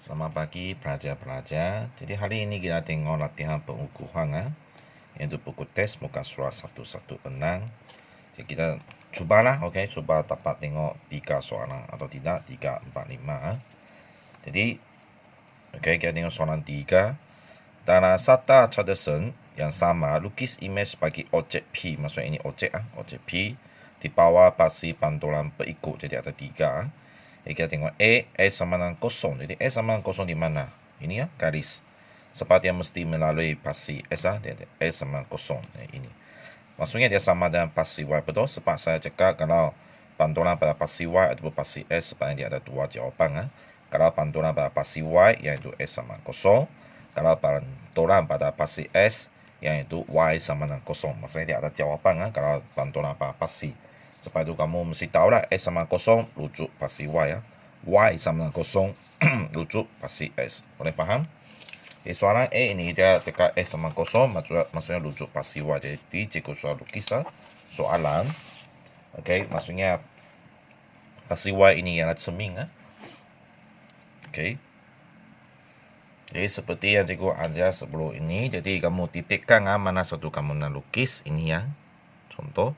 Selamat pagi pelajar-pelajar. Jadi hari ini kita tengok latihan pengukuhan iaitu buku teks muka surat 116. Jadi kita cubalah, okey, cuba dapat tengok 3 soalan atau tidak 3, 4, 5. Jadi okey, kita tengok soalan 3. Dalam sata Charleston yang sama, lukis imej bagi objek P. Maksudnya ini objek objek P di bawah pasi pantulan berikut. Jadi ada 3. Jadi kita tengok A sama dengan kosong. Jadi A sama dengan kosong di mana? Ini ya, garis. Sebab dia mesti melalui pasi S A sama dengan kosong. Ini. Maksudnya dia sama dengan pasi Y, betul? Sebab saya cakap kalau pantulan pada pasi Y ataupun pasi S, sebenarnya dia ada 2 jawapan. Kalau pantulan pada pasi Y, iaitu S sama dengan kosong. Kalau pantulan pada pasi S, iaitu Y sama dengan kosong. Maksudnya dia ada jawapan kalau pantulan pada pasi. Sebab itu kamu mesti tahu lah, S sama kosong rujuk pasi Y Y sama dengan kosong rujuk pasi S. Boleh faham? Jadi soalan A ini dia cakap S sama kosong, maksudnya rujuk pasi Y. Jadi cikgu soal lukis soalan. Okey, maksudnya pasi Y ini ialah cermin Okey. Jadi seperti yang cikgu ajar sebelum ini, jadi kamu titikkan mana satu kamu nak lukis. Ini ya, contoh.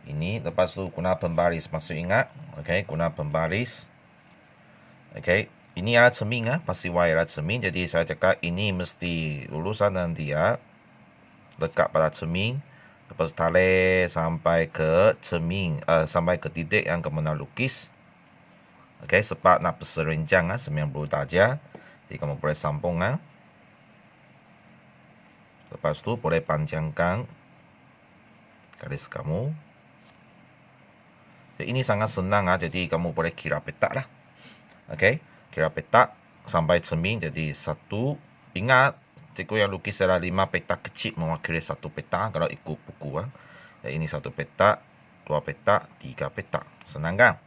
Ini, lepas tu guna pembaris. Maksud ingat, okey, guna pembaris. Okey, ini adalah cermin pasi Y adalah cermin. Jadi saya cakap ini mesti lulusan dan dia dekat pada cermin. Lepas tarik sampai ke cermin, sampai ke titik yang kamu nak lukis. Okey, sebab nak berserenjang 90 darjah. Jadi kamu boleh sambung Lepas tu boleh panjangkan garis kamu. Jadi ini sangat senang jadi kamu boleh kira petak lah. Okey, kira petak sampai cermin. Jadi satu, ingat cikgu yang lukis adalah 5 petak kecil mewakili satu petak kalau ikut buku Jadi ini 1 petak, 2 petak, 3 petak. Senang kan?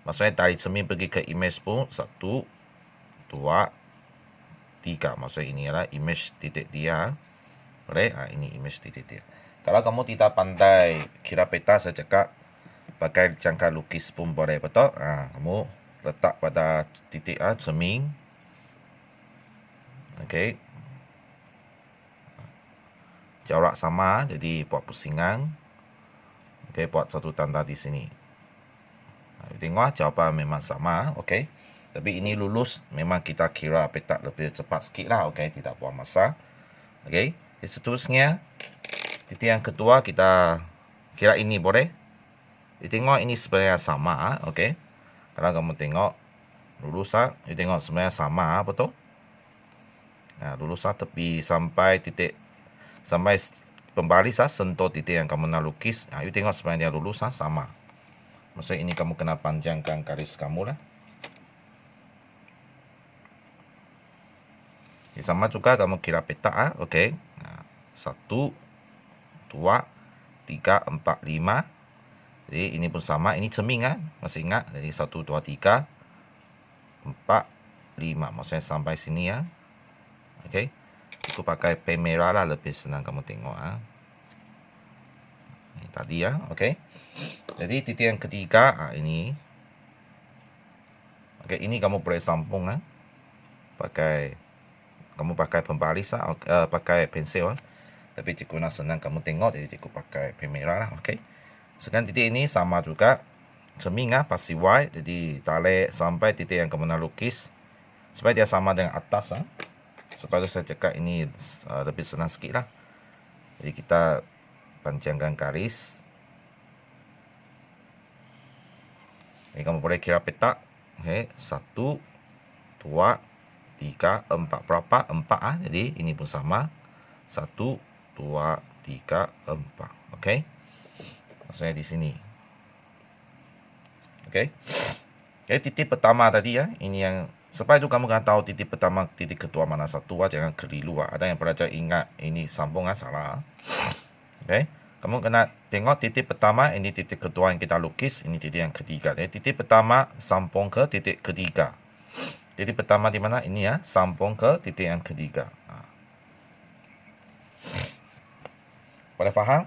Maksudnya dari cermin pergi ke imej pun 1, 2, 3. Maksudnya ini adalah imej titik dia. Boleh? Ini imej titik dia. Kalau kamu tidak pandai kira petak, saya cakap pakai jangka lukis pun boleh, betul? Kamu letak pada titik cermin. Okey. Jarak sama, jadi buat pusingan. Okey, buat satu tanda di sini. Tengok jawapan memang sama, okey. Tapi ini lulus, memang kita kira petak lebih cepat sikit lah, okey. Tidak buang masa. Okey. Seterusnya, titik yang kedua kita kira ini boleh? Tengok ini sebenarnya sama, okey. Kalau kamu tengok lulusan, tengok sebenarnya sama, betul? Lulusan tepi sampai titik, sampai pembaris sentuh titik yang kamu nak lukis. You tengok sebenarnya lulusan sama. Maksudnya ini kamu kena panjangkan garis kamu lah. Sama juga kamu kira petak okey. 1, 2, 3, 4, 5. Jadi ini pun sama, ini cermin masih ingat. Jadi 1, 2, 3, 4, 5. Maksudnya sampai sini Okey. Aku pakai pen merah lah, lebih senang kamu tengok Ini tadi okey. Jadi titik yang ketiga ini. Okey, ini kamu boleh sambung kamu pakai pembaris pakai pensil Tapi cikgu nak senang kamu tengok, jadi cikgu pakai pen merah lah, okey. Sekarang titik ini sama juga cermin pasi Y. Jadi tarik sampai titik yang kamu nak lukis supaya dia sama dengan atas Sebab itu saya cakap ini lebih senang sikit lah. Jadi kita panjangkan garis. Jadi kamu boleh kira petak. Okey, 1, 2, 3, 4. Berapa? 4 Jadi ini pun sama. 1, 2, 3, 4. Okey. Maksudnya di sini. Okey. Jadi titik pertama tadi ini yang sebab itu kamu kena tahu titik pertama, titik kedua mana satu jangan keliru Ada yang pelajar ingat ini sambung salah. Okey. Kamu kena tengok titik pertama, ini titik kedua yang kita lukis, ini titik yang ketiga. Jadi titik pertama sambung ke titik ketiga. Titik pertama di mana? Ini sambung ke titik yang ketiga. Boleh faham?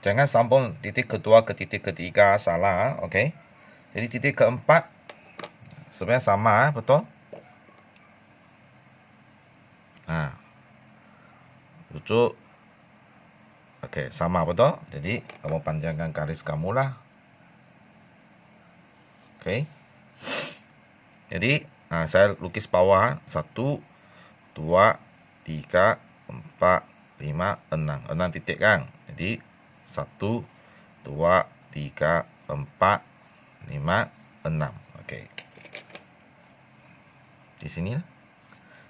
Jangan sambung titik kedua ke titik ketiga, salah okey. Jadi titik keempat sebenarnya sama, betul? Nah, lucu. Oke, sama betul. Jadi kamu panjangkan garis kamu lah. Oke. Jadi saya lukis bawah 1, 2, 3, 4, 5, 6. 6 titik kan. Jadi 1, 2, 3, 4, 5, 6. Oke. Di sini lah.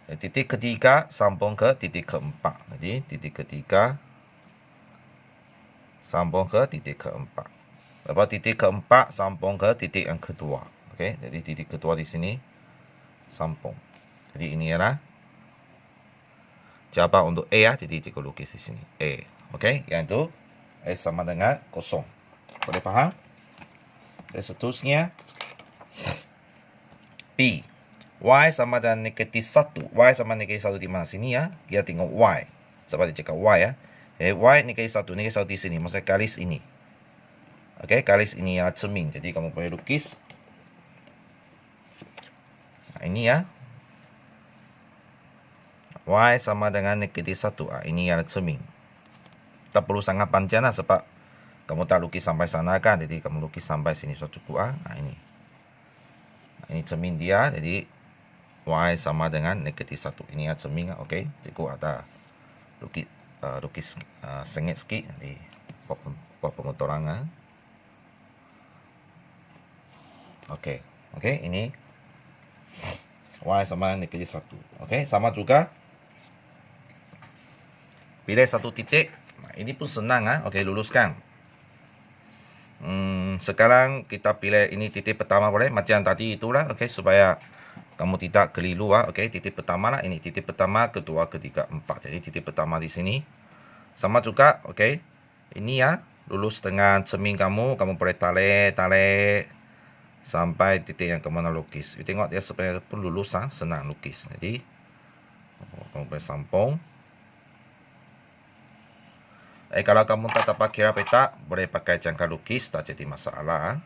Titik ketiga sambung ke titik keempat. Jadi titik ketiga sambung ke titik keempat. Lepas titik keempat sambung ke titik yang kedua. Okey, jadi titik kedua di sini sambung. Jadi ini ialah jawapan untuk A ya. Jadi cikgu lukis di sini A. Okey, yang itu A sama dengan kosong. Boleh faham? Dan seterusnya B. Y sama dengan negatif 1. Y sama negatif 1 di mana? Sini ya. Kita tengok Y. Sebab dia cakap Y ya. Y negatif 1. Negatif 1 di sini. Maksudnya garis ini. Okey, garis ini ialah cermin. Jadi kamu boleh lukis. Ini ya. Y sama dengan negatif 1. Ini ialah cermin. Tak perlu sangat panjang lah sebab kamu tak lukis sampai sana kan. Jadi kamu lukis sampai sini sudah cukup. Ini. Ini cermin dia. Jadi Y sama dengan negatif 1. Ini adalah cermin. Okey, cikgu ada lukis sengit sikit. Nanti buat penguturan. Okey, ini Y sama dengan negatif 1. Okey, sama juga. Pilih satu titik. Ini pun senang. Okey, luluskan. Sekarang kita pilih ini titik pertama boleh. Macam tadi itulah. Okey, supaya kamu tidak keliru. Okey, titik pertama lah. Ini titik pertama, kedua, ketiga, 4. Jadi titik pertama di sini. Sama juga. Okey. Ini ya. Lulus dengan cermin kamu. Kamu boleh tarik. Sampai titik yang kamu nak lukis. You tengok dia sebenarnya pun lulus. Senang lukis. Jadi. Kamu boleh sambung. Kalau kamu tak dapat kira peta. Boleh pakai jangka lukis. Tak jadi masalah.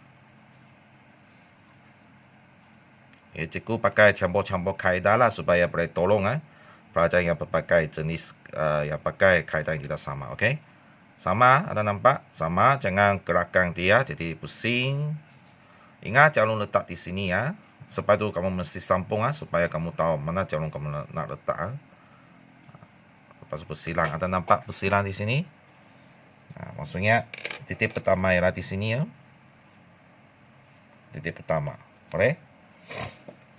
Cikgu pakai campur-campur kaedah lah supaya boleh tolong pelajar yang berbagai jenis yang pakai kaedah yang tidak sama. Okey. Sama, ada nampak? Sama, jangan gerakkan dia jadi pusing. Ingat jalur letak di sini ya. Sebab itu kamu mesti sambung supaya kamu tahu mana jalur kamu nak letak. Lepas persilang, ada nampak persilang di sini? Maksudnya titik pertama ialah di sini ya. Titik pertama. Boleh?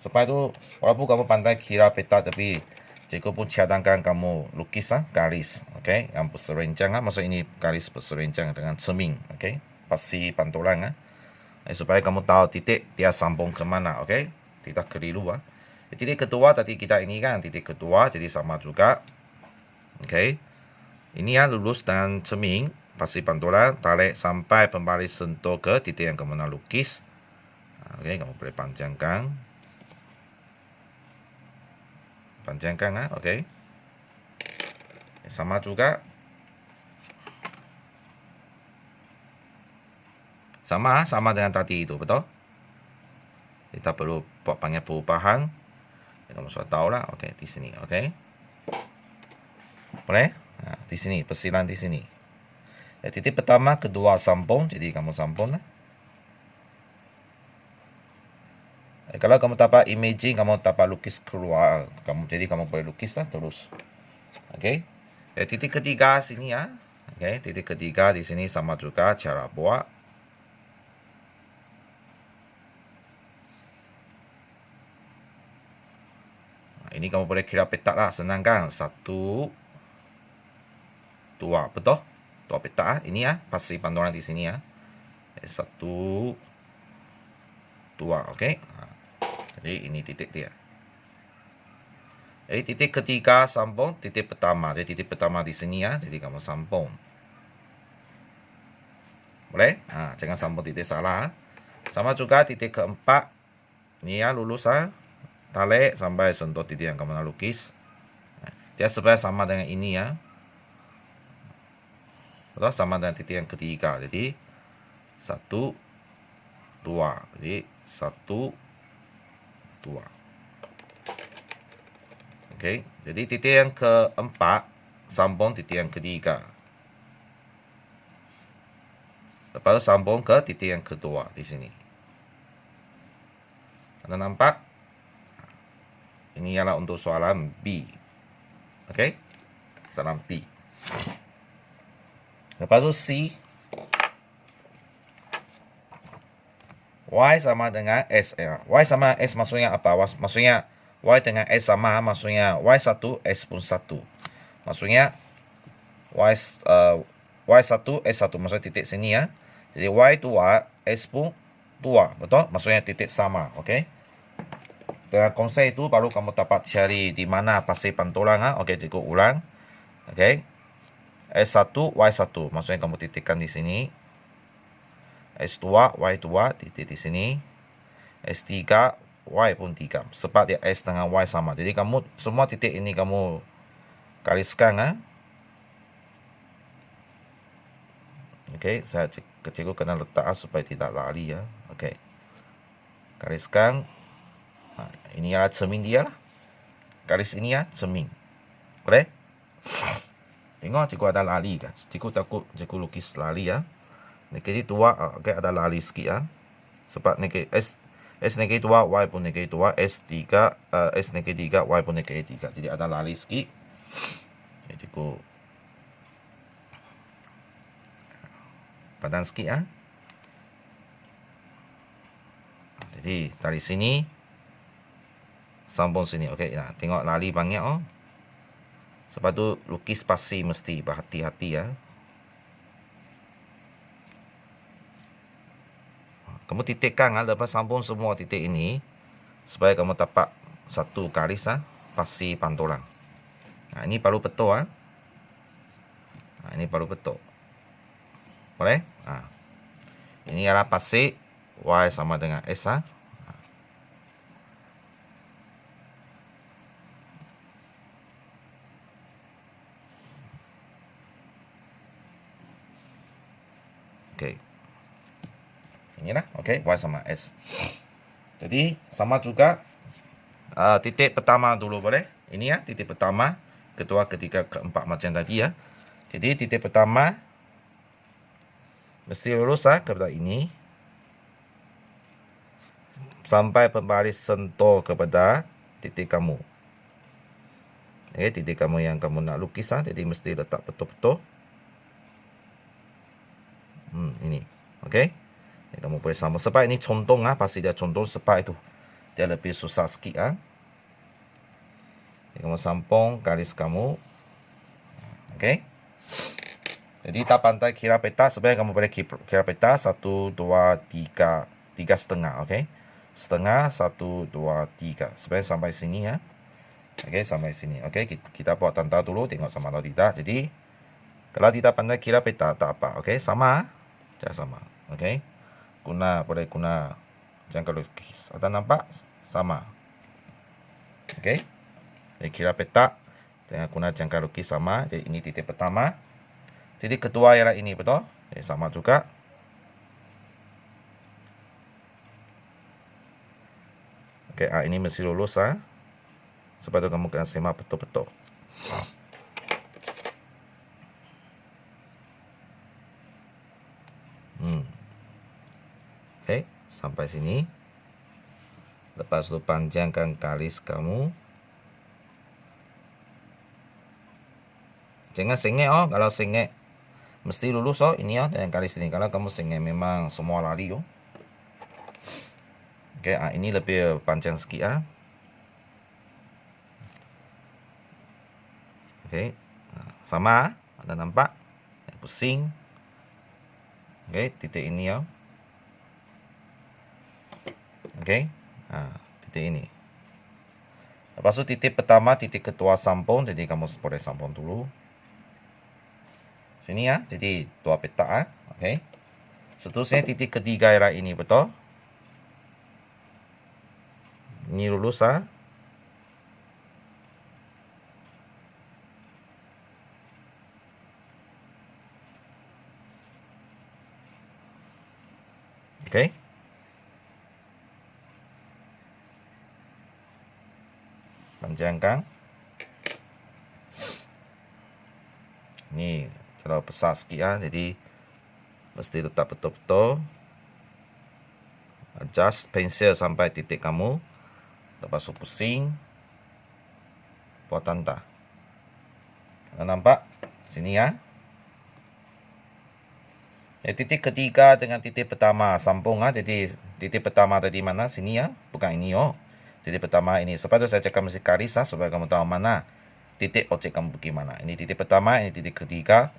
Sebab itu, walaupun kamu pandai kira peta, tapi cikgu pun cadangkan kamu lukis garis, okey, yang berserenjang. Maksud ini garis berserenjang dengan cermin, okey, pasti pantulan supaya kamu tahu titik dia sambung ke mana, okey, tidak keliru. Titik kedua tadi kita ini kan titik kedua, jadi sama juga, okey. Ini yang lulus dengan cermin, pasti pantulan, tarik sampai pembaris sentuh ke titik yang kamu nak lukis. Okey, kamu boleh panjangkan. Okey. Sama juga. Sama dengan tadi itu, betul? Kita perlu buat banyak perubahan. Kamu sudah tahu lah. Okey, di sini, okey. Boleh? Di sini, persilang di sini. Titik pertama, kedua sambung, jadi kamu sambung lah. Kalau kamu dapat imaging, kamu dapat lukis keluar. Jadi kamu boleh lukis lah terus. Okey. Titik ketiga sini ya. Okey, titik ketiga di sini sama juga cara buat. Ini kamu boleh kira petak lah, senang kan? 1, 2, betul? 2 petak ini ya, pasti pantulan di sini ya. 1, 2, okey. Jadi ini titik dia. Jadi titik ketiga sambung titik pertama. Jadi titik pertama di sini ya. Jadi kamu sambung. Boleh? Jangan sambung titik salah. Sama juga titik keempat. Ini ya lulus tarik sampai sentuh titik yang kamu nak lukis. Dia sebenarnya sama dengan ini ya. Betul? Sama dengan titik yang ketiga. Jadi 1, 2. Jadi 1, 2. Oke, jadi titik yang keempat sambung titik yang ketiga. Lepas sambung ke titik yang kedua di sini. Anda nampak? Ini ialah untuk soalan B. Oke, soalan B. Lepas itu C. Y sama dengan S. Y sama S maksudnya apa? Maksudnya Y dengan S sama, maksudnya Y1, S pun 1. Maksudnya Y1, S1, maksudnya titik sini ya. Jadi Y2, S pun 2, betul? Maksudnya titik sama, oke? Dengan konsep itu baru kamu dapat cari di mana pasti pantulan. Oke, cikgu ulang. Oke. S1, Y1, maksudnya kamu titikkan di sini. S2, Y2, titik di sini. S3, Y pun 3. Sebab dia S dengan Y sama. Jadi kamu semua titik ini kamu gariskan. Oke, saya cikgu kena letak supaya tidak lari ya. Oke. Gariskan. Ini adalah cermin dia lah. Garis ini ya, cermin. Boleh? Tengok cikgu ada lari kan. Cikgu takut cikgu lukis lari ya. Negatif 2, okay, ada lari sikit ya. Sebab negatif S negatif 2, Y pun negatif 2, S3, S negatif 3, Y pun negatif 3. Jadi ada lari sikit. Okay, cikgu padan sikit ya. Jadi dari sini sambung sini. Okey, nah, tengok lari banyak Sebab tu lukis pasti mesti berhati-hati ya. Kamu titikkan lepas sambung semua titik ini supaya kamu dapat satu garis pasti pantulan. Nah, ini baru betul Nah, ini baru betul. Boleh? Nah. Ini adalah pasti Y sama dengan S Okey. Inilah, okey, Y sama S. Jadi sama juga titik pertama dulu boleh. Ini ya, titik pertama, kedua, ketiga, keempat macam tadi ya. Jadi titik pertama mesti lurus kepada ini sampai pembaris sentuh kepada titik kamu. Titik kamu yang kamu nak lukis jadi mesti letak betul-betul. Ini, okey. Kamu boleh sama. Sebab ini condong pasti dia condong sebab itu dia lebih susah sikit Kamu sambung garis kamu. Okey. Jadi tak pandai kira peta, sebenarnya kamu boleh kira peta 1, 2, 3, 3,5, okey. Setengah, 1, 2, 3. Sebenarnya sampai sini ya. Okey, sampai sini. Okey, kita buat tanda dulu tengok sama atau tidak. Jadi kalau tidak pandai kira peta tak apa, okey. Sama. Jangan sama. Okey. Boleh guna jangka lukis. Ada nampak? Sama. Okey. Jadi kira peta dengan guna jangka lukis sama. Jadi ini titik pertama. Titik kedua ialah ini, betul? Jadi sama juga. Okey, ini mesti lulus Sebab itu kamu kena semak betul-betul. Okey, sampai sini. Lepas itu panjangkan garis kamu. Jangan sengit kalau sengit mesti lulus ini dengan garis ini. Kalau kamu sengit memang semua lari Okey, ini lebih panjang sikit Okey. Sama, anda nampak? Pusing. Okey, titik ini Okey. Titik ini. Lepas tu titik pertama, titik kedua sambung. Jadi kamu boleh sambung dulu. Sini jadi dua peta Okey. Seterusnya titik ketiga ialah ini, betul? Ini lulus Okey. panjangkan. Ini terlalu besar sikit ya, jadi mesti letak betul-betul. Adjust pensel sampai titik kamu. Lepas tu pusing. Buat tanda. Nampak? Sini ya. Titik ketiga dengan titik pertama sambung. Jadi titik pertama tadi mana? Sini ya. Bukan ini oh. Titik pertama ini. Sebab tu saya cakap mesti garis supaya kamu tahu mana titik objek kamu pergi mana. Ini titik pertama, ini titik ketiga.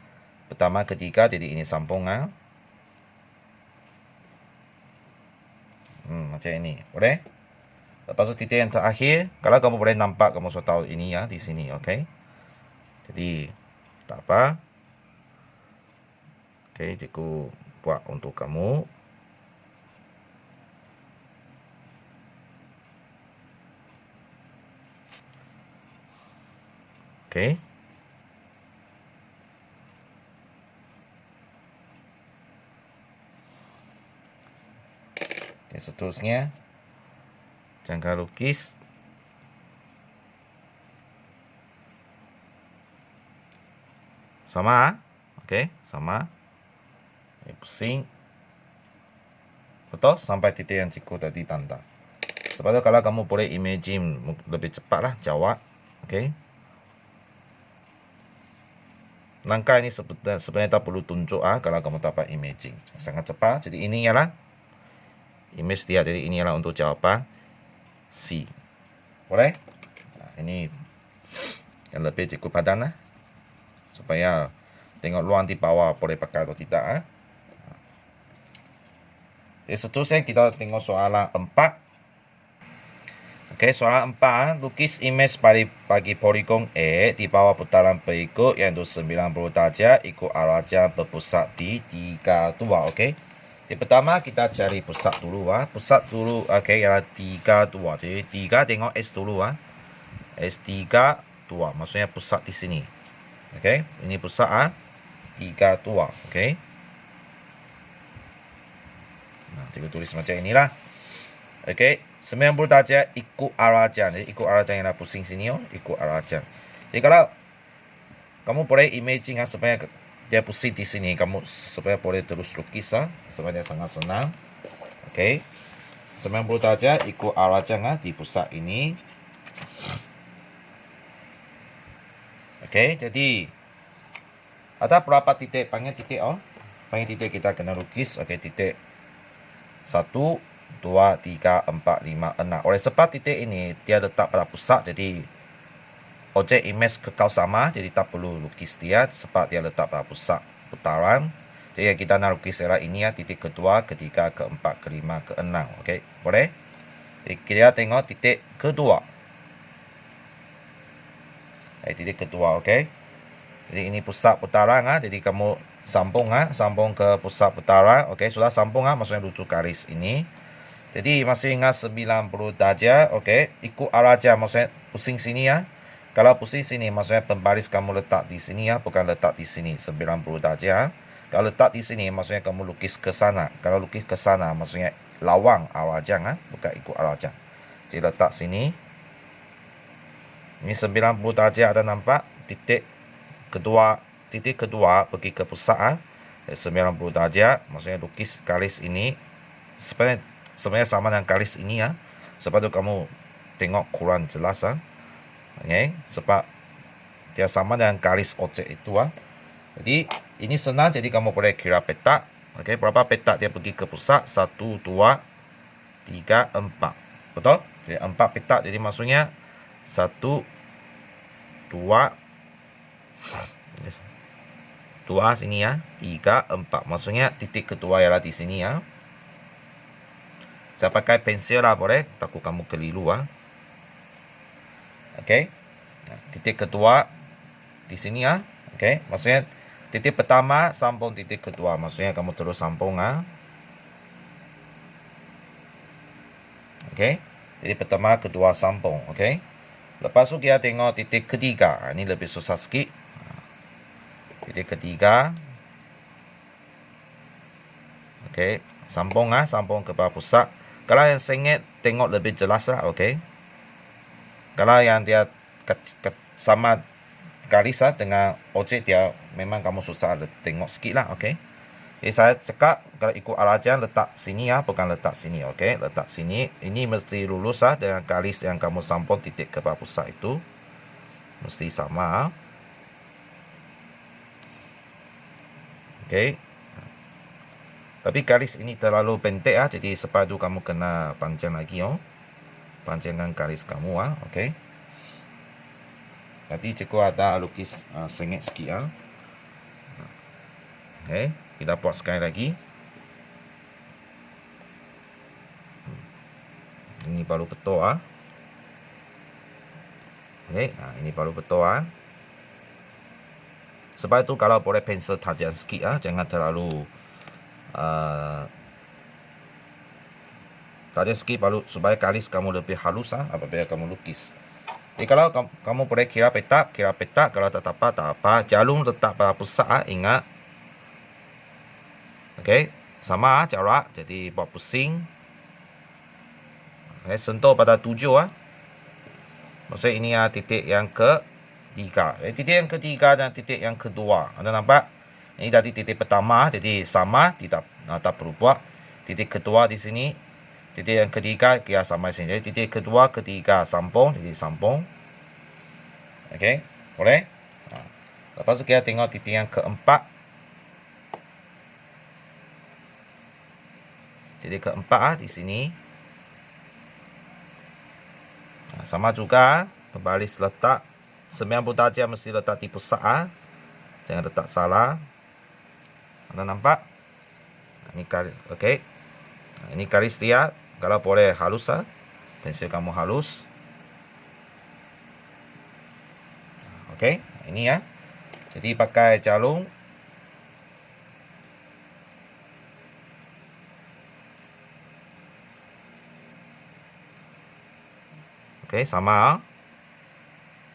Pertama, ketiga, jadi ini sambung. Macam ini. Boleh? Lepas tu titik yang terakhir, kalau kamu boleh nampak, kamu sudah tahu ini ya, di sini. Okey. Jadi, tak apa. Okey, cikgu buat untuk kamu. Okey. Okay, seterusnya, jangka lukis. Sama. Okey, sama. Ini pusing. Betul? Sampai titik yang cikgu tadi tanda. Sebab tu kalau kamu boleh imagine lebih cepatlah jawab. Okey. Langkah ini sebenarnya tak perlu tunjuk kalau kamu dapat imaging. Sangat cepat. Jadi ini ialah image dia. Jadi ini ialah untuk jawapan C. Boleh? Ini yang lebih cikgu padan lah. Supaya tengok luang di bawah boleh pakai atau tidak. Jadi seterusnya kita tengok soalan 4. Okey, soalan 4. Lukis image bagi poligon A di bawah putaran berikut iaitu 90 darjah ikut arah jam berpusat di 32. Okey. Jadi pertama kita cari pusat dulu. Pusat dulu okey ialah 32. Jadi 3 tengok S dulu. S3 2. Maksudnya pusat di sini. Okey, ini pusat 32. Okey. Nah, cikgu tulis macam inilah. Okey, 90 darjah ikut arah jam. Jadi ikut arah jam ialah pusing sini ikut arah jam. Jadi kalau kamu boleh imagine supaya dia pusing di sini, kamu supaya boleh terus lukis sebenarnya sangat senang. Okey. 90 darjah ikut arah jam di pusat ini. Okey, jadi ada berapa titik? Panggil titik Panggil titik kita kena lukis. Okey, titik 1 2, 3, 4, 5, 6. Oleh sebab titik ini dia letak pada pusat, jadi objek image kekal sama, jadi tak perlu lukis dia sebab dia letak pada pusat putaran. Jadi yang kita nak lukis ialah ini titik kedua, ketiga, keempat, kelima, keenam. Okey, boleh? Jadi kita tengok titik kedua. Titik kedua, okey. Jadi ini pusat putaran jadi kamu sambung sambung ke pusat putaran. Okey, sudah sambung maksudnya lucu garis ini. Jadi masih ingat 90 darjah, okey. Ikut arah jam maksudnya pusing sini Kalau pusing sini maksudnya pembaris kamu letak di sini bukan letak di sini 90 darjah. Kalau letak di sini maksudnya kamu lukis ke sana. Kalau lukis ke sana maksudnya lawang arah jam bukan ikut arah jam. Jadi letak sini. Ini 90 darjah ada nampak titik kedua pergi ke pusat 90 darjah maksudnya lukis garis ini sebenarnya sama dengan garis ini sebab tu kamu tengok kurang jelas okey, sebab dia sama dengan garis objek itu Jadi ini senang, jadi kamu boleh kira petak. Okey, berapa petak dia pergi ke pusat? 1 2 3 4. Betul? Jadi 4 petak, jadi maksudnya 1 2 sini 3 4. Maksudnya titik kedua ialah di sini Saya pakai pensel lah boleh, takut kamu keliru Okey. Nah, titik kedua di sini Okey, maksudnya titik pertama sambung titik kedua, maksudnya kamu terus sambung Okey. Jadi pertama, kedua sambung, okey. Lepas tu kita tengok titik ketiga. Ini lebih susah sikit. Titik ketiga. Okey, sambung sambung ke bawah pusat. Kalau yang sengit tengok lebih jelas okey. Kalau yang dia sama garis dengan objek dia, memang kamu susah tengok sikit lah, okey. Jadi saya cakap kalau ikut alajan letak sini ya, bukan letak sini, okey. Letak sini, ini mesti lurus lah dengan garis yang kamu sambung titik ke pusat itu. Mesti sama. Okey. Tapi garis ini terlalu pendek ah, jadi sebab itu kamu kena panjang lagi oh. Panjangkan garis kamu ah, okey. Tadi cikgu ada lukis sengit sikit ah. Okey, kita buat sekali lagi. Ini baru betul ah. Okey, ini baru betul ah. Sebab itu kalau boleh pensel tajam sikit ah, jangan terlalu tajam sikit baru supaya garis kamu lebih halus ah apabila kamu lukis. Jadi kalau kamu boleh kira petak, kalau tak apa, jalur letak pada pusat ah, ingat. Okey, sama ah jarak, jadi buat pusing. Okay, sentuh pada 7 ah. Maksudnya ini titik yang ketiga. Titik yang ketiga dan titik yang kedua. Anda nampak? Ini tadi titik pertama, jadi sama, tak perlu buat. Titik kedua di sini, titik yang ketiga kira sama di sini. Jadi titik kedua, ketiga sambung, jadi sambung. Okey, boleh? Lepas tu kita tengok titik yang keempat. Titik keempat di sini. Sama juga, berbaris letak 90 darjah mesti letak di pusat. Jangan letak salah. Anda nampak? Ini garis, okey. Ini garis dia. Kalau boleh halus ah. Pensil kamu halus. Okey, ini ya. Jadi pakai jalur. Okey, sama.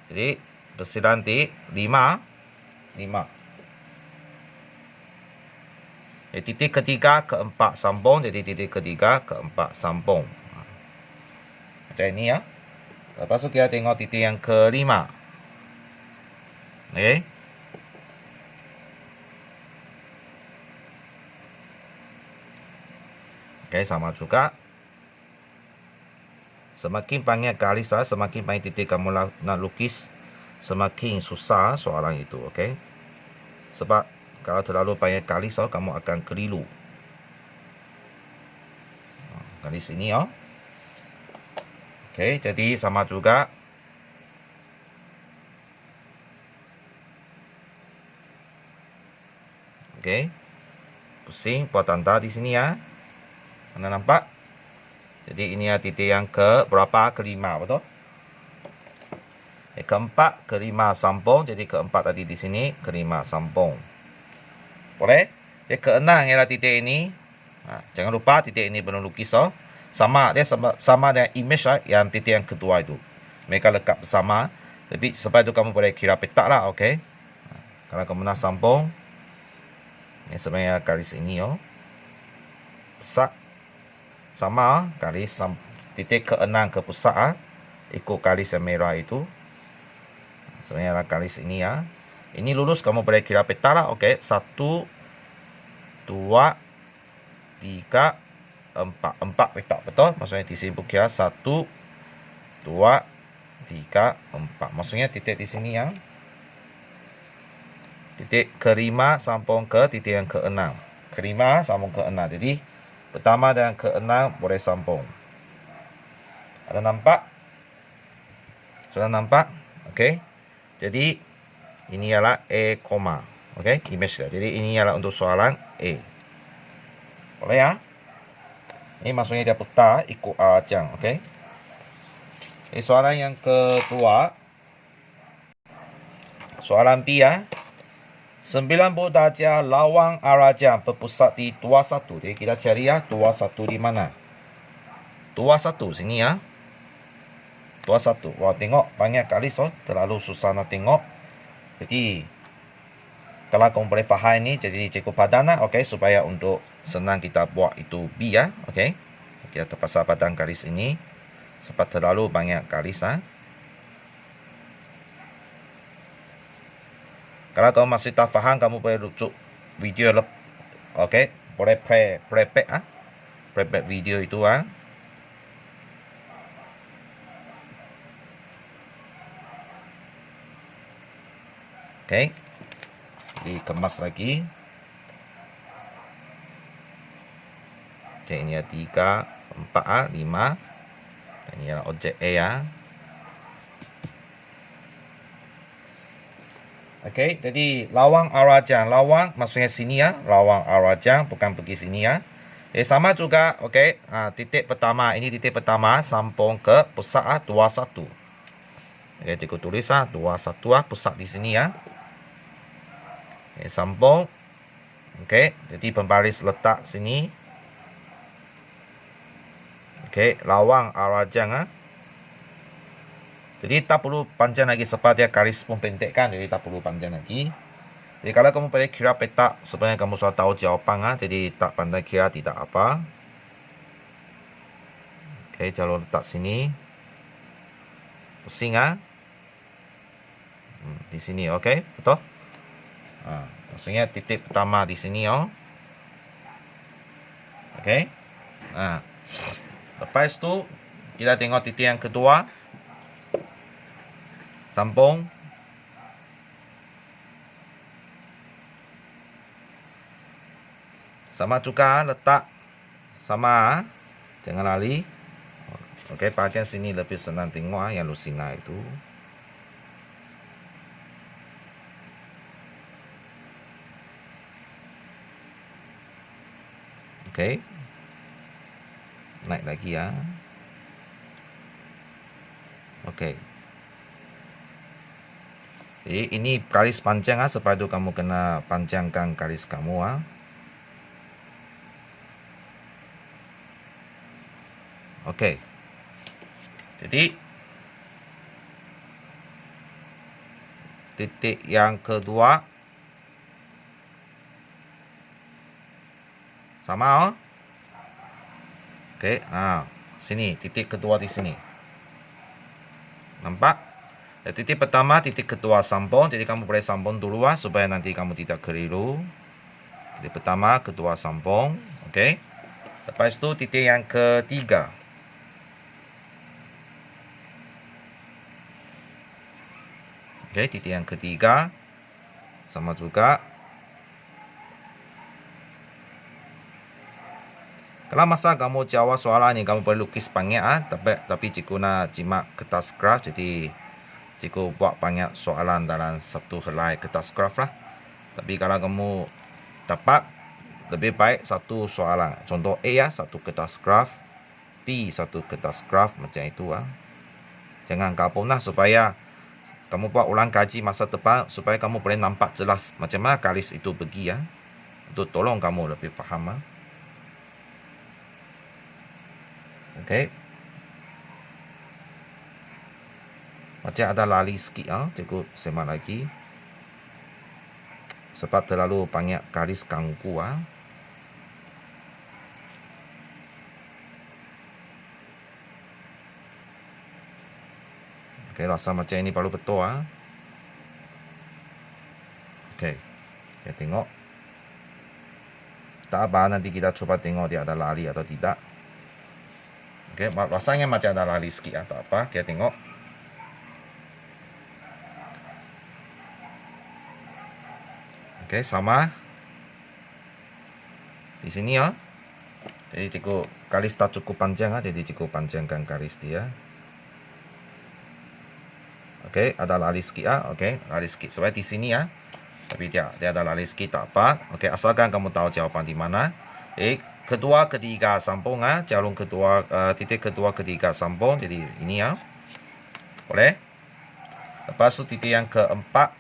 Jadi bersilang di 5. Jadi titik ketiga, keempat sambung. Jadi titik ketiga, keempat sambung. Macam ini ya. Lepas tu kita tengok titik yang kelima. Okey. Okey, sama juga. Semakin banyak garis, semakin banyak titik kamu nak lukis, semakin susah soalan itu, okey. Sebab kalau terlalu banyak garis, kamu akan keliru. Garis ini, okey, jadi sama juga. Okey, pusing, buat tanda di sini ya. Anda nampak? Jadi ini titik yang berapa? Kelima, betul? Keempat, kelima sambung. Jadi keempat tadi di sini, kelima sambung. Boleh? Jadi keenam ialah titik ini. Jangan lupa titik ini belum lukis. Sama dengan image yang titik yang kedua itu. Mereka lekat bersama. Tapi sebab itu kamu boleh kira petak lah, okey? Kalau kamu nak sambung, ini sebenarnya garis ini, pusat. Sama garis titik ke-6 ke pusat ikut garis yang merah itu. Sebenarnya garis ini ya. Ini lurus kamu boleh kira peta lah, okey. 1 2 3 4 petak, betul? Maksudnya di sini kira 1 2 3 4. Maksudnya titik di sini ya. Titik ke-5 sambung ke titik yang ke-6. Ke-5 sambung ke-6. Jadi pertama dan ke-6 boleh sambung. Ada nampak? Sudah nampak? Okey. Jadi ini ialah A, okey, image dia. Jadi ini ialah untuk soalan A. Boleh ya? Ini maksudnya dia putar ikut arajang, okey. Jadi soalan yang kedua. Soalan B ya. 90 darjah lawang arajang berpusat di 21. Jadi kita cari ya 21 di mana? 21 sini ya. 21. Wah, tengok banyak kali terlalu susah nak tengok. Jadi kalau kamu boleh faham ini, jadi cikgu padan lah, okey, supaya untuk senang kita buat itu B ya, okey. Kita terpaksa padan garis ini sebab terlalu banyak garis Kalau kamu masih tak faham, kamu boleh rujuk video oke, boleh playback playback video itu oke, dikemas lagi. Oke, ini ya 3, 4 5. Ini ya objek A ya. Oke, jadi lawang arajang. Lawang maksudnya sini ya. Lawang arajang bukan pergi sini ya. Sama juga, oke. Titik pertama, ini titik pertama sambung ke pusat 21. Oke, cikgu tulis 21 pusat di sini ya. Sambung. Oke, jadi pembaris letak sini. Oke, lawang arajang Jadi tak perlu panjang lagi sebab dia garis pun pendek kan, jadi tak perlu panjang lagi. Jadi kalau kamu pandai kira petak, sebenarnya kamu sudah tahu jawapan jadi tak pandai kira tidak apa. Oke, jalur letak sini. Pusing di sini, oke, betul? Maksudnya titik pertama di sini Oke. Lepas itu kita tengok titik yang kedua. Sambung. Sama juga letak sama. Jangan lari. Oke, bahagian sini lebih senang tengok yang Lucina itu. Oke. Naik lagi ya. Oke. Jadi ini garis panjang supaya itu kamu kena panjangkan garis kamu Oke. Jadi titik yang kedua sama Oke, sini titik kedua di sini. Nampak? Titik pertama, titik kedua sambung. Jadi kamu boleh sambung dulu supaya nanti kamu tidak keliru. Titik pertama, kedua sambung. Oke. Lepas itu titik yang ketiga. Oke, titik yang ketiga. Sama juga. Kalau masa kamu jawab soalan ini, kamu boleh lukis banyak tapi cikgu nak jimat kertas graf, jadi cikgu buat banyak soalan dalam satu helai kertas graf lah. Tapi kalau kamu dapat, lebih baik satu soalan. Contoh A satu kertas graf, B satu kertas graf, macam itu Jangan gabung supaya kamu buat ulang kaji masa depan, supaya kamu boleh nampak jelas macam mana garis itu pergi Untuk tolong kamu lebih faham Oke. Macam ada lari sikit cikgu semak lagi. Sebab terlalu banyak garis ganggu Oke, rasa macam ini baru betul Oke. Kita tengok. Tak apa, nanti kita coba tengok dia ada lari atau tidak. Oke, rasanya macam ada lari sikit tak apa. Kita tengok. Oke, sama. Di sini Jadi cikgu garis tak cukup panjang jadi cikgu panjangkan garis dia. Oke, ada lari sikit Oke, lari sikit. Sebab di sini Tapi dia ada lari sikit tak apa. Oke, asalkan kamu tahu jawapan di mana. Kedua, ketiga sambung jalur kedua, titik kedua, ketiga sambung. Jadi ini boleh. Lepas itu titik yang keempat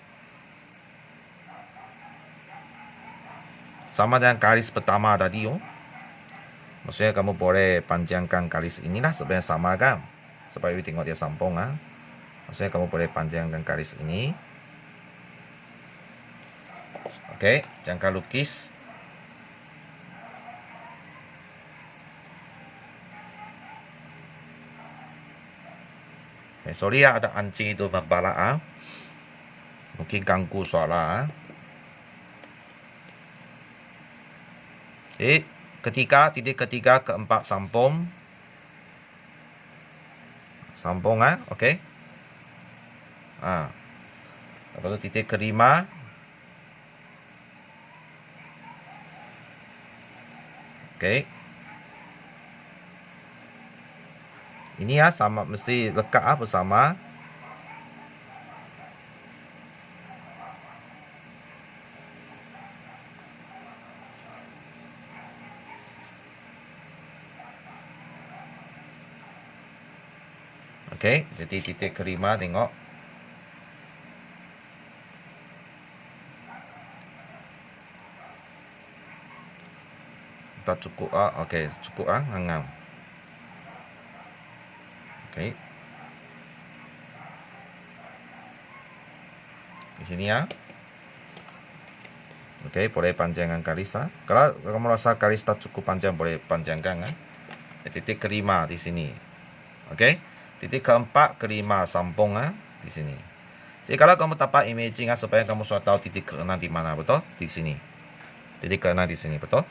sama dengan garis pertama tadi Maksudnya kamu boleh panjangkan garis inilah sebenarnya sama kan. Supaya tengok dia sambung Maksudnya kamu boleh panjangkan garis ini. Oke, jangka lukis. Sorry ada anjing itu berbalak Mungkin ganggu suara. Titik ketiga, keempat sambung. Sambung okey. Lepas tu titik kelima. Okey. Ini sama mesti lekat bersama. Okey, jadi titik kelima tengok. Tak cukup okey, cukup ngam. Okey. Di sini Okey, boleh panjangkan garis Kalau kamu rasa garis tak cukup panjang, boleh panjangkan Titik kelima di sini. Okey. Titik keempat, kelima sambung di sini. Jadi kalau kamu dapat imaging supaya kamu sudah tahu titik keenam di mana, betul? Di sini. Titik keenam di sini, betul?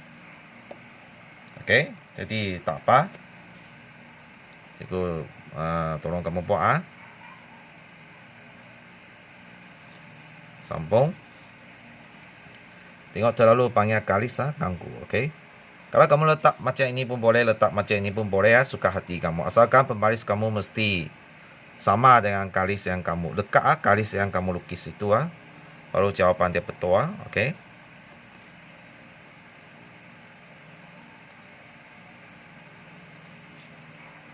Okey. Jadi tak apa. Cikgu tolong kamu buat sambung. Tengok terlalu banyak garis ganggu, okey. Kalau kamu letak macam ini pun boleh, letak macam ini pun boleh suka hati kamu. Asalkan pembaris kamu mesti sama dengan garis yang kamu dekat garis yang kamu lukis itu baru jawapan dia betul okey.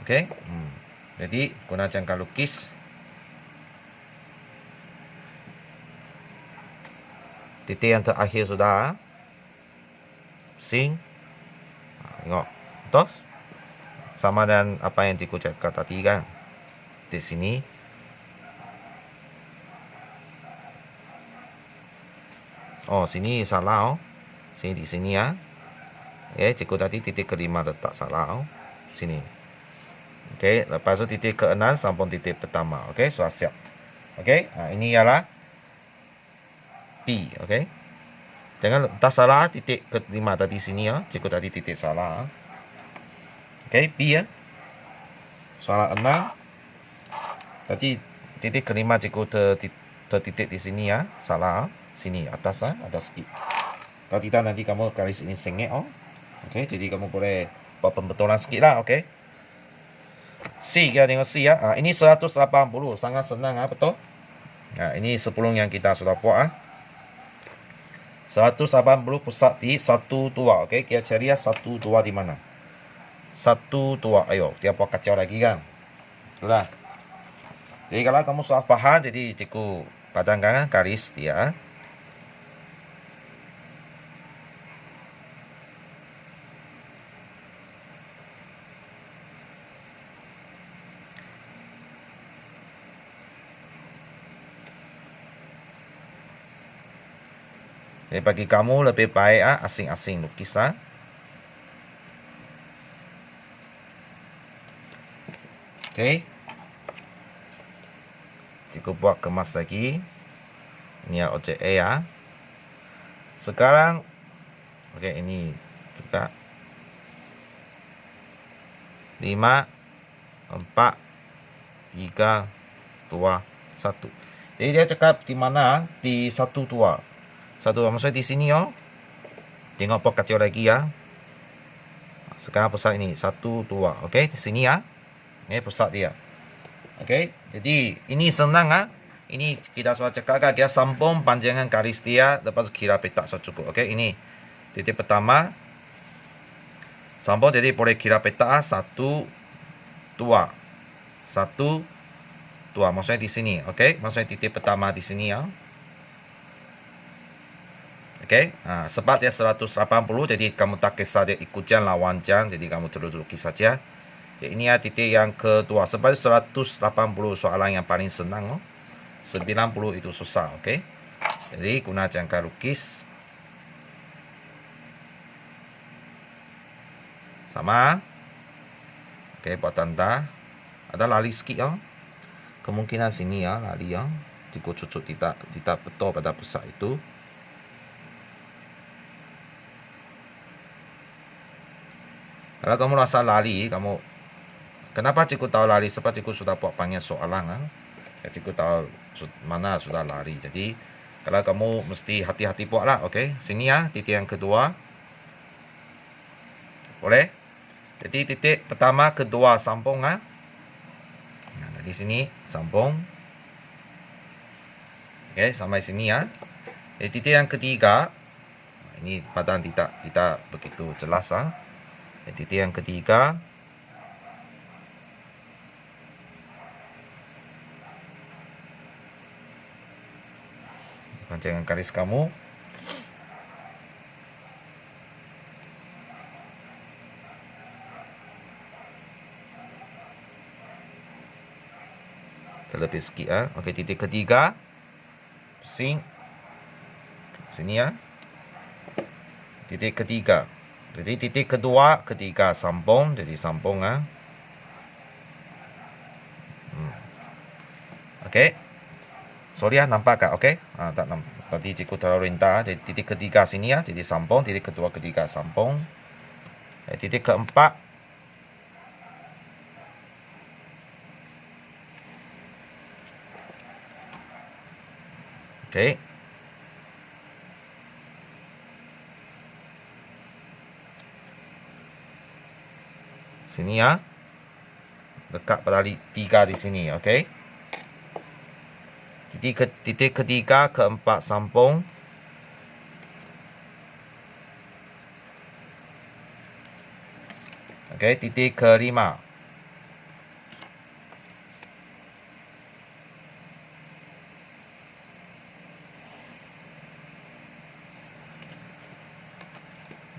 Okey. Jadi guna jangka lukis. Titik yang terakhir sudah. Pusing. Tengok. Betul? Sama dengan apa yang cikgu cakap tadi kan. Di sini. Oh, sini salah Sini di sini cikgu tadi titik kelima letak salah Sini. Okey, lepas tu titik keenam sambung titik pertama. Okey, sudah siap. Okey, ini ialah P, okey. Jangan tak salah titik kelima tadi sini cikgu tadi titik salah. Okey, P soalan 6. Tadi titik kelima cikgu tertitik di sini salah. Sini atas atas sikit. Kalau tidak nanti kamu garis ini sengit Okey, jadi kamu boleh buat pembetulan sikit lah, okey. C, kita tengok C ini 180, sangat senang betul. Ini sebelum yang kita sudah buat 180 pusat di 1, 2. Okey, kita cari 1, 2 di mana? 1, 2. Ayo, dia buat kacau lagi kan? Itulah. Jadi kalau kamu sudah faham, jadi cikgu padangkan garis dia. Jadi bagi kamu lebih baik asing-asing lukis Okey. Cikgu buat kemas lagi. Ini objek A Sekarang okey, ini juga 5, 4, 3, 2, 1. Jadi dia cakap di mana? Di 1, 2. Maksudnya di sini Tengok buat kacau lagi Sekarang pusat ini 1, 2. Okey, di sini Ini pusat dia. Okey, jadi ini senang Ini kita sudah cakap dia sambung panjangan garis dia, lepas kira petak sudah cukup. Okey, ini titik pertama. Sambung, jadi boleh kira petak 1, 2. 1, 2. Maksudnya di sini. Okey, maksudnya titik pertama di sini Okey, sebab dia 180, jadi kamu tak kisah dia ikut jam lawan jam, jadi kamu terus lukis saja. Jadi ini titik yang kedua. Sebab 180 soalan yang paling senang 90 itu susah, okey. Jadi guna jangka lukis. Sama. Okey, buat tanda. Ada lari sikit Kemungkinan sini lari Cikgu cucuk tidak betul pada pusat itu. Kalau kamu rasa lari, kenapa cikgu tahu lari? Sebab cikgu sudah buat banyak soalan. Ya, cikgu tahu mana sudah lari. Jadi, kalau kamu mesti hati-hati buatlah. Okey, sini ya, titik yang kedua. Boleh? Jadi, titik pertama, kedua, sambung. Nah, di sini, sambung. Okey, sampai sini ya. Jadi, titik yang ketiga. Ini padan tidak begitu jelas. Titik yang ketiga. Panjangkan garis kamu. Terlebih sikit. Okey, titik ketiga. Pusing. Sini ya. Titik ketiga. Jadi titik kedua, ketiga sambung. Jadi sambung. Okey. Sorry nampak tak? Okey. Tak nampak. Tadi cikgu terlalu rendah. Jadi titik ketiga sini ya. Jadi sambung. Titik kedua, ketiga sambung. Titik keempat. Okey. Sini ya. Dekat pada tiga di sini. Okey. Titik ketiga, keempat sambung. Okey, titik kelima.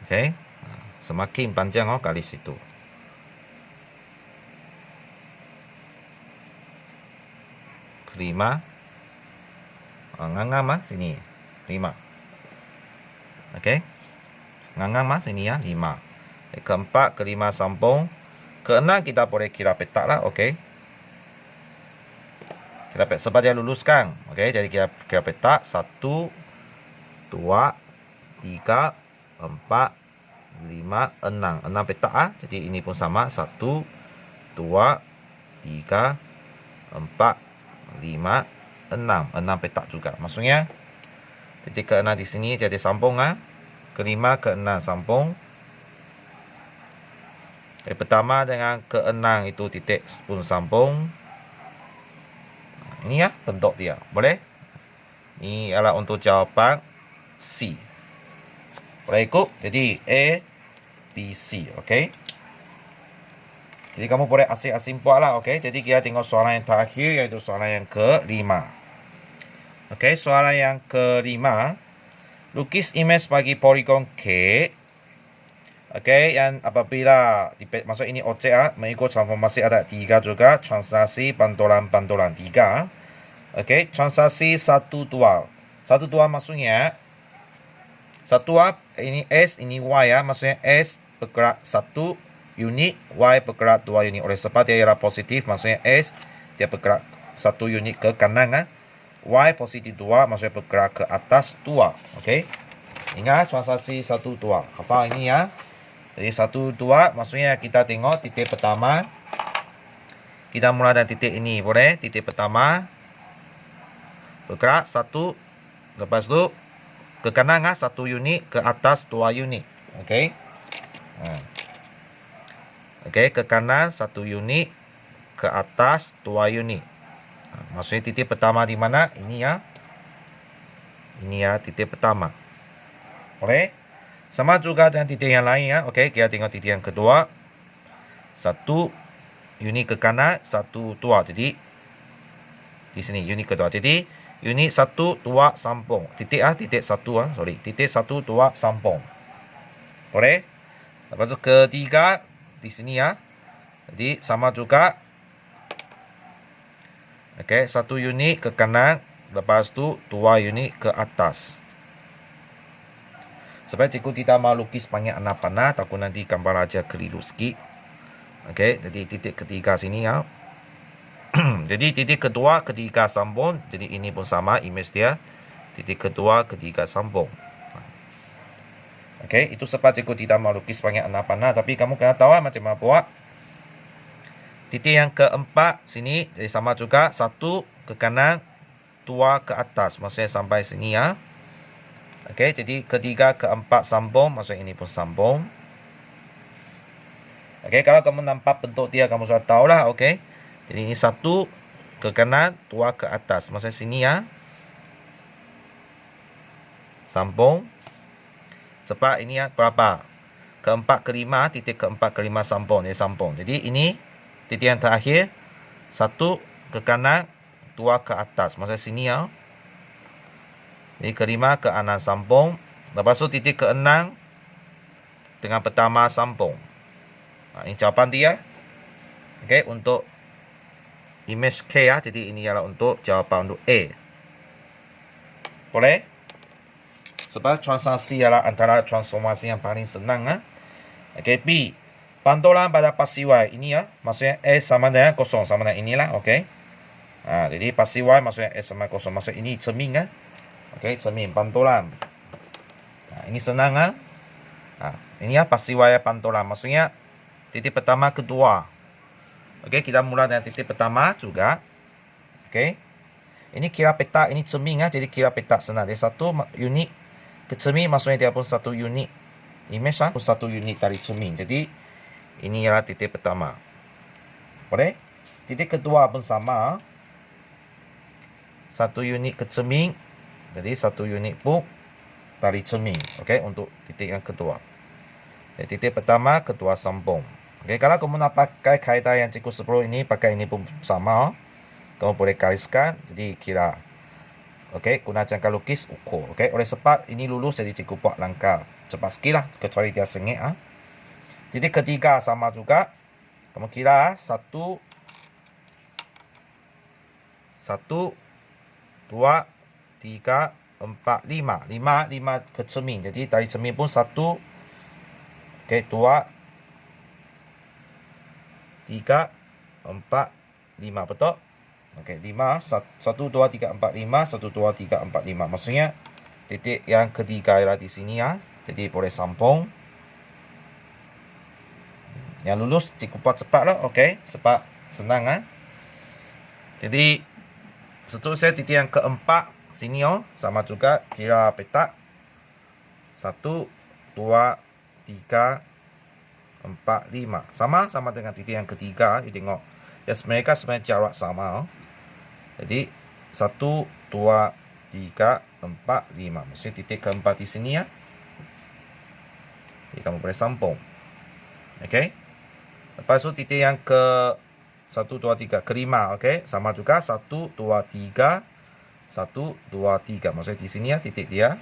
Okey. Semakin panjang garis itu. Kelima. Ngangam sini 5. Okey. Ngangam sini ya 5. Keempat, kelima sambung. Keenam kita boleh kira petak lah. Okey. Kira petak sebab dia luluskan. Okey, jadi kira petak 1 2 3 4 5 6. 6 petak Jadi ini pun sama 1 2 3 4 5 6 petak juga. Maksudnya titik ke-6 di sini jadi sambung kelima ke-6 sambung. Pertama dengan ke-6 itu titik pun sambung. Ini ya bentuk dia. Boleh? Ini adalah untuk jawapan C. Boleh ikut? Jadi A, B, C. Okey. Jadi kamu boleh asing-asing buatlah. Okey. Jadi kita tengok soalan yang terakhir, iaitu soalan yang ke-5. Okey, soalan yang ke-5. Lukis imej bagi poligon K. Okey, yang apabila maksud ini objek mengikut transformasi ada 3 juga, transaksi pantulan 3. Okey, transaksi 1 2. 1 2 maksudnya 1 ini S, ini Y maksudnya S bergerak 1 unit, Y bergerak 2 unit. Oleh sebab dia ialah positif, maksudnya S dia bergerak 1 unit ke kanan. Y positif 2, maksudnya bergerak ke atas 2. Okey. Ingat transaksi 1 2. Hafal ini ya. Jadi 1 2 maksudnya kita tengok titik pertama. Kita mula dari titik ini, boleh? Titik pertama bergerak 1, lepas tu ke kanan 1 unit, ke atas 2 unit. Okey. Okey, ke kanan 1 unit, ke atas 2 unit. Maksudnya titik pertama di mana? Ini ya. Ini ya titik pertama. Boleh? Sama juga dengan titik yang lain ya. Okey, kita tengok titik yang kedua. 1 unit ke kanan, 1 2. Jadi di sini unit kedua. Jadi unit 1 2 sambung. Titik 1 sorry. Titik 1 2 sambung. Boleh? Lepas tu ketiga di sini ya. Jadi sama juga. Okey, 1 unit ke kanan, lepas tu 2 unit ke atas. Sebab cikgu tidak mahu lukis banyak panah, takut nanti gambar aja keliru sikit. Okey, jadi titik ketiga sini ya. Jadi titik kedua, ketiga sambung. Jadi ini pun sama image dia. Titik kedua, ketiga sambung. Okey, itu sebab cikgu tidak mau lukis banyak panah. Tapi kamu kena tahu macam mana buat. Titik yang keempat sini jadi sama juga. Satu ke kanan, dua ke atas. Maksudnya sampai sini ya. Okey, jadi ketiga, keempat sambung. Maksudnya ini pun sambung. Okey, kalau kamu nampak bentuk dia, kamu sudah tahu lah. Okey, jadi ini satu ke kanan, dua ke atas. Maksudnya sini ya. Sambung. Sebab ini ya berapa? Keempat, kelima, titik keempat, kelima sambung. Jadi sambung. Jadi ini titik yang terakhir. Satu ke kanan, dua ke atas. Maksudnya sini ya. Jadi kelima ke enam sambung. Lepas tu titik ke enam dengan pertama sambung. Ini jawapan dia. Okey, untuk image K ya. Jadi ini ialah untuk jawapan untuk A. Boleh? Sebab transaksi ialah antara transformasi yang paling senang. Okey, B. Pantulan pada pasti Y. Ini ya. Maksudnya S sama dengan kosong. Sama dengan inilah. Okey. Jadi pasti Y maksudnya S sama kosong. Maksudnya ini cermin. Okey, cermin. Pantulan. Ini senang. Ini ya pasti Y pantulan. Maksudnya titik pertama, kedua. Okey, kita mula dengan titik pertama juga. Okey. Ini kira petak, ini cermin jadi kira petak senang. Dia satu unit ke cermin, maksudnya dia pun satu unit image pun satu unit dari cermin. Jadi ini ialah titik pertama. Boleh? Titik kedua pun sama. Satu unit ke cermin. Jadi satu unit pun dari cermin. Okey, untuk titik yang kedua. Jadi titik pertama, kedua sambung. Okey, kalau kamu nak pakai kaedah yang cikgu sebelum ini, pakai ini pun sama. Kamu boleh gariskan, jadi kira. Okey, guna jangka lukis, ukur. Okey, oleh sebab ini lulus, jadi cikgu buat langkah cepat sikit lah, kecuali dia sengit. Jadi ketiga sama juga. Kamu kira satu, dua, tiga, empat, lima. Lima ke cermin. Jadi dari cermin pun satu. Okey, dua, tiga, empat, lima. Betul? Okey, 5, 1, 2, 3, 4, 5, 1, 2, 3, 4, 5. Maksudnya titik yang ketiga ialah di sini ya. Jadi boleh sambung. Yang lulus cikgu buat cepat lah. Okey, sebab senang Jadi seterusnya titik yang keempat sini sama juga kira petak. 1, 2, 3, 4, 5. Sama dengan titik yang ketiga. You tengok. Ya, mereka sebenarnya jarak sama. Jadi 1, 2, 3, 4, 5. Maksudnya titik keempat di sini ya. Jadi kamu boleh sambung. Okey. Lepas tu titik yang ke 1, 2, 3, kelima. Okey. Sama juga 1, 2, 3, 1, 2, 3. Maksudnya di sini ya titik dia.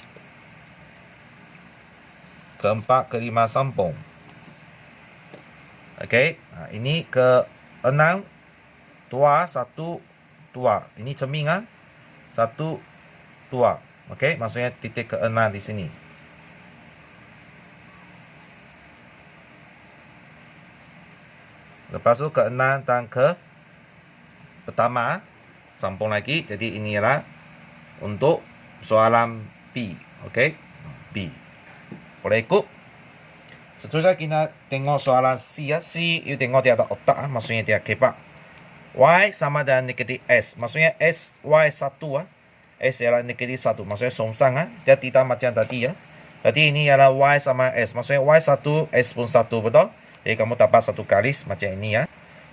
Keempat, kelima sambung. Okey. Ini ke 6, 2, 1, 2. Ini cermin 1, 2. Okey, maksudnya titik ke-6 di sini. Lepas tu ke-6 dan ke pertama sambung lagi. Jadi ini ialah untuk soalan B. Okey, B. Boleh ikut? Seterusnya kita tengok soalan C ya. C, you tengok dia ada otak maksudnya dia kepak. Y sama dengan negatif S. Maksudnya S, Y1 S ialah negatif 1. Maksudnya songsang Dia tidak macam tadi ya. Tadi ini ialah Y sama S. Maksudnya Y1, S pun 1. Betul? Jadi kamu dapat satu garis macam ini ya.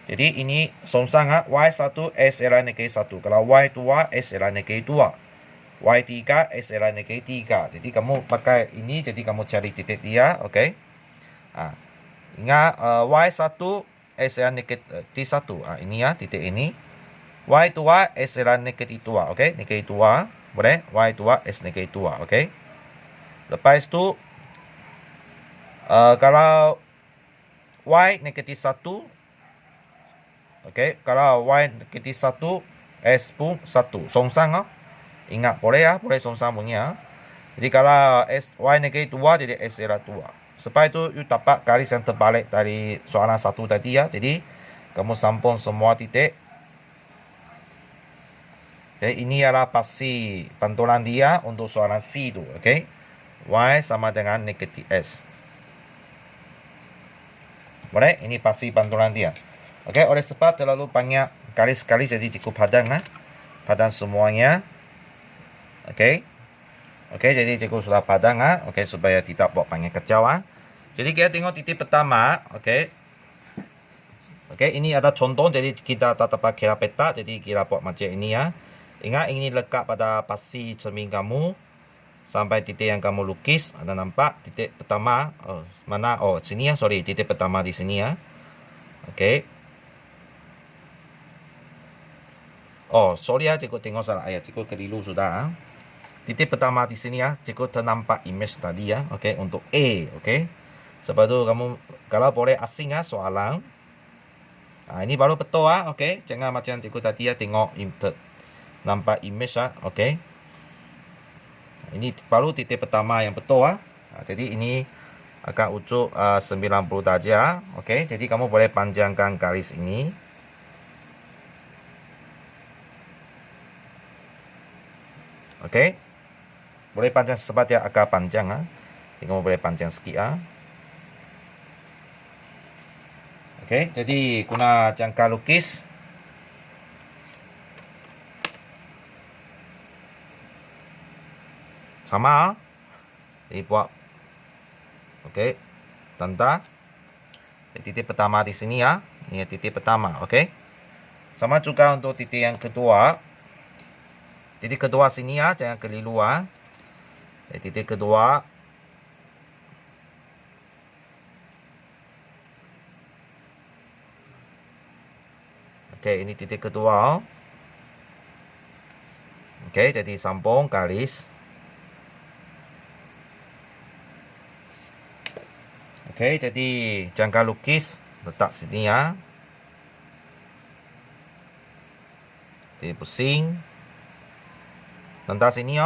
Jadi ini songsang Y1, S ialah negatif 1. Kalau Y2, S ialah negatif 2. Y3, S ialah negatif 3. Jadi kamu pakai ini. Jadi kamu cari titik dia. Okey. Ingat Y1, S ialah negatif 1. Ini ya, titik ini. Y2, S ialah negatif 2. Okey, negatif 2. Boleh? Y2, S negatif 2. Okey. Lepas tu, kalau Y negatif 1. Okey, kalau Y negatif 1, S pun 1. Songsang Ingat, boleh ya. Boleh songsang punya. Jadi kalau Y negatif 2, jadi S ialah 2. Sebab itu, you dapat garis yang terbalik dari soalan 1 tadi ya. Jadi, kamu sambung semua titik. Jadi ini adalah pasti pantulan dia untuk soalan C itu, oke? Y sama dengan negatif S. Boleh? Ini pasti pantulan dia. Oke, oleh sebab terlalu banyak garis-garis jadi cukup padang, padang semuanya. Oke. Oke, jadi cukup sudah padang, oke, supaya tidak buat banyak kacau, Jadi kita tengok titik pertama, oke. Oke, ini ada contoh, jadi kita tak dapat kira peta, jadi kita buat macam ini, Ingat, ini lekat pada pasti cermin kamu sampai titik yang kamu lukis. Ada nampak titik pertama, mana? Oh, sini sorry, titik pertama di sini, Oke. Oh, sorry cikgu tengok salah ayat, cikgu keliru sudah. Titik pertama di sini cikgu ternampak image tadi Oke, untuk A, oke. Sebab tu kamu kalau boleh asing soalan. Ini baru betul oke. Jangan macam cikgu tadi tengok nampak image oke. Ini baru titik pertama yang betul jadi ini akan ucuk 90 darjah oke. Jadi kamu boleh panjangkan garis ini. Oke. Boleh panjang sebab dia agak panjang Jadi kamu boleh panjang sikit Oke, jadi guna jangka lukis. Sama. Jadi buat. Oke. Tanda. Titik pertama di sini Ini titik pertama, oke. Sama juga untuk titik yang kedua. Titik kedua sini jangan keliru titik kedua. Oke, ini titik kedua. Oke, jadi sambung garis. Oke, jadi jangka lukis letak sini Jadi pusing. Tanda sini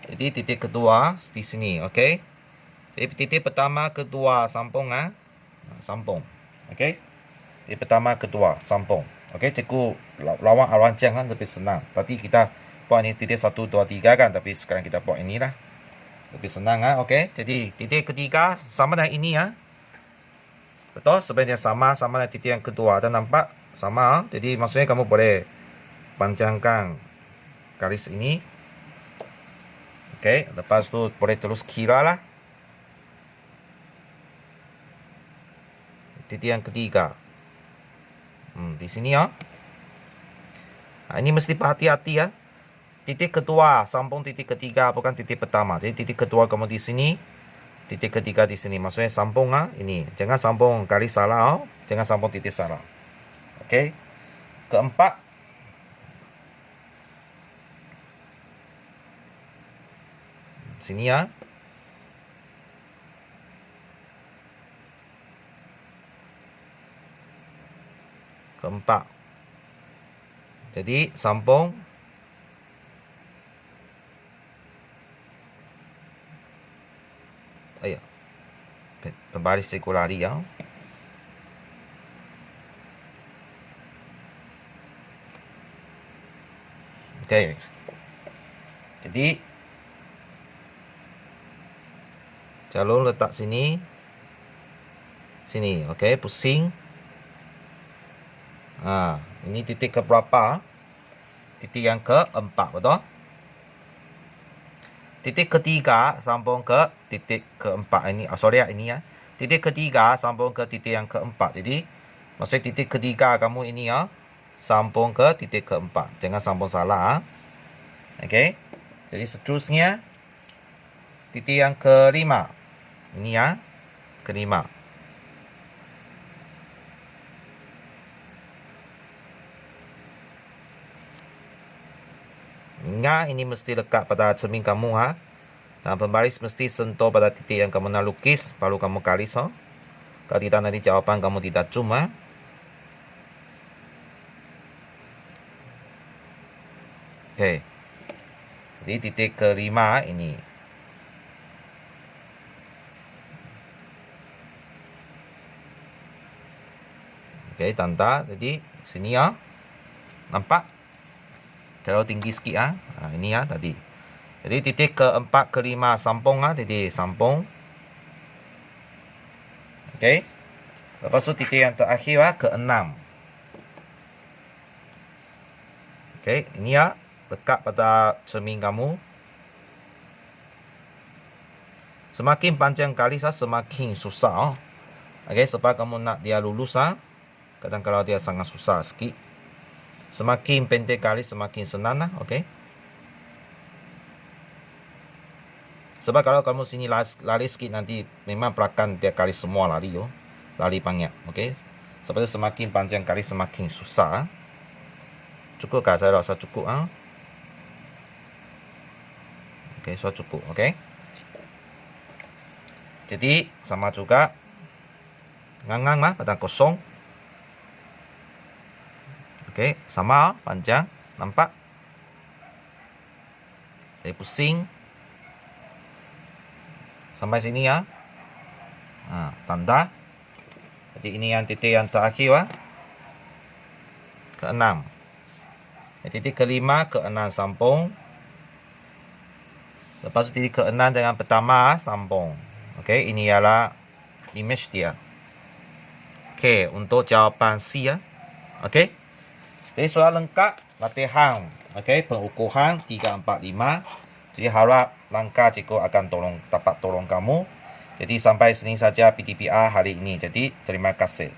Jadi titik kedua di sini, oke. Jadi titik pertama, kedua sambung sambung. Oke. Titik pertama, kedua sambung. Oke, cikgu lawan rancang lebih senang. Tadi kita buat ini titik 1 2 3 kan, tapi sekarang kita buat inilah. Lebih senang oke. Jadi titik ketiga sama dengan ini Betul? Sebenarnya sama dengan titik yang kedua. Ada nampak? Sama Jadi maksudnya kamu boleh panjangkan garis ini. Oke, lepas tu boleh terus kira lah. Titik yang ketiga. Di sini ini mesti hati-hati Titik kedua sambung titik ketiga, bukan titik pertama. Jadi titik kedua kamu di sini, titik ketiga di sini. Maksudnya sambung ini. Jangan sambung garis salah jangan sambung titik salah. Oke. Keempat. Sini keempat. Jadi sambung berbaris sirkulari Oke. Jadi jalur letak sini. Sini, oke, pusing. Ini titik ke berapa? Titik yang keempat, betul? Titik ketiga sambung ke titik keempat ini. Sorry ini Titik ketiga sambung ke titik yang keempat. Jadi maksud titik ketiga kamu ini sambung ke titik keempat. Jangan sambung salah Oke. Jadi seterusnya titik yang kelima. Ini kelima. Ingat, ini mesti lekat pada cermin kamu Dan pembaris mesti sentuh pada titik yang kamu nak lukis, baru kamu garis Kalau tidak nanti jawapan kamu tidak cuma. Oke. Jadi titik kelima ini. Oke, tanda. Jadi sini Nampak? terlalu tinggi sikit ah. Ini ya tadi. Jadi titik ke-4 ke-5 sambung titik sambung. Okey. Lepas tu titik yang terakhir ke-6. Okey, ini ya lekat pada cermin kamu. Semakin panjang kali semakin susah. Okey, sebab kamu nak dia lulus kadang kalau dia sangat susah sikit. Semakin pendek kali semakin senang okey. Sebab kalau kamu sini lari sikit nanti memang pelakon tiap kali semua lari lari banyak, okey. Sebab itu semakin panjang kali semakin susah. Cukup kah? Saya rasa cukup Okey, so cukup, okey. Jadi sama juga ngangang pada kosong. Okey, sama panjang, nampak? Saya pusing sampai sini ya. Tanda. Jadi ini yang titik yang terakhir ke-6. Titik ke-5 ke-6 sambung. Lepas titik ke-6 dengan pertama sambung. Okey, ini ialah image dia. Okey, untuk jawapan C Okey. Jadi soal lengkap latihan. Okey, pengukuran 3, 4, 5. Jadi harap langkah cikgu akan dapat tolong kamu. Jadi sampai sini saja PTPR hari ini. Jadi terima kasih.